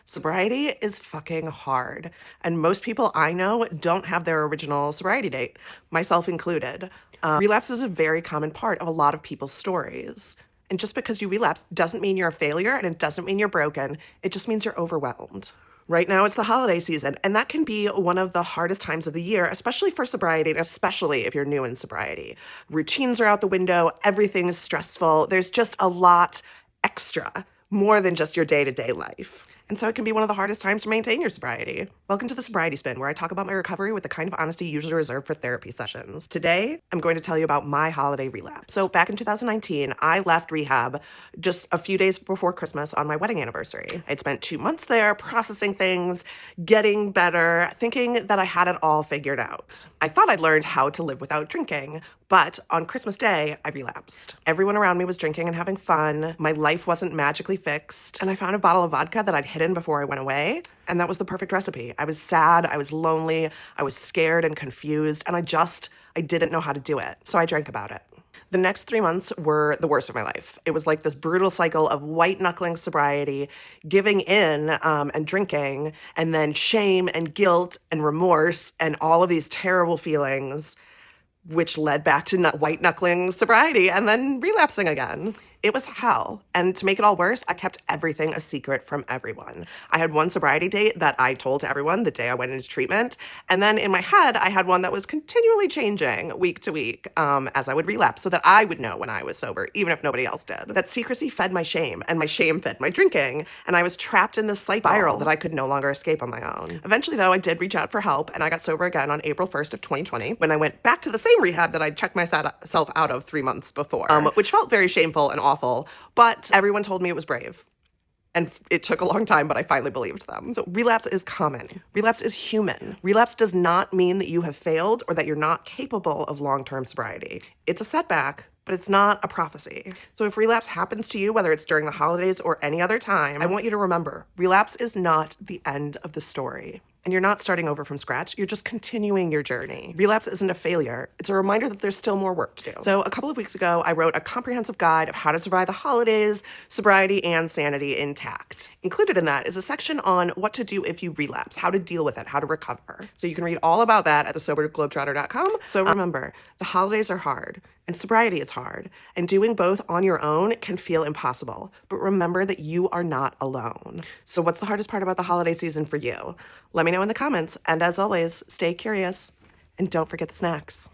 Sobriety is fucking hard, and most people I know don't have their original sobriety date, myself included. Relapse is a very common part of a lot of people's stories. And just because you relapse doesn't mean you're a failure and it doesn't mean you're broken. It just means you're overwhelmed. Right now, it's the holiday season, and that can be one of the hardest times of the year, especially for sobriety, and especially if you're new in sobriety. Routines are out the window, everything is stressful, there's just a lot extra, more than just your day-to-day life. And so it can be one of the hardest times to maintain your sobriety. Welcome to the Sobriety Spin, where I talk about my recovery with the kind of honesty usually reserved for therapy sessions. Today, I'm going to tell you about my holiday relapse. So back in 2019, I left rehab just a few days before Christmas on my wedding anniversary. I'd spent 2 months there processing things, getting better, thinking that I had it all figured out. I thought I'd learned how to live without drinking, but on Christmas Day, I relapsed. Everyone around me was drinking and having fun. My life wasn't magically fixed. And I found a bottle of vodka that I'd hidden before I went away. And that was the perfect recipe. I was sad, I was lonely, I was scared and confused, and I didn't know how to do it. So I drank about it. The next 3 months were the worst of my life. It was like this brutal cycle of white-knuckling sobriety, giving in and drinking, and then shame and guilt and remorse and all of these terrible feelings, which led back to white-knuckling sobriety and then relapsing again. It was hell. And to make it all worse, I kept everything a secret from everyone. I had one sobriety date that I told to everyone the day I went into treatment. And then in my head, I had one that was continually changing week to week as I would relapse so that I would know when I was sober, even if nobody else did. That secrecy fed my shame, and my shame fed my drinking. And I was trapped in this spiral that I could no longer escape on my own. Eventually, though, I did reach out for help, and I got sober again on April 1st of 2020 when I went back to the same rehab that I'd checked myself out of 3 months before, which felt very shameful and awful. But everyone told me it was brave. And it took a long time, but I finally believed them. So relapse is common. Relapse is human. Relapse does not mean that you have failed or that you're not capable of long-term sobriety. It's a setback, but it's not a prophecy. So if relapse happens to you, whether it's during the holidays or any other time, I want you to remember, relapse is not the end of the story. And you're not starting over from scratch, you're just continuing your journey. Relapse isn't a failure, it's a reminder that there's still more work to do. So a couple of weeks ago, I wrote a comprehensive guide of how to survive the holidays, sobriety, and sanity intact. Included in that is a section on what to do if you relapse, how to deal with it, how to recover. So you can read all about that at thesoberglobetrotter.com. So remember, the holidays are hard, and sobriety is hard, and doing both on your own can feel impossible. But remember that you are not alone. So what's the hardest part about the holiday season for you? Let me know in the comments, and as always, stay curious, and don't forget the snacks.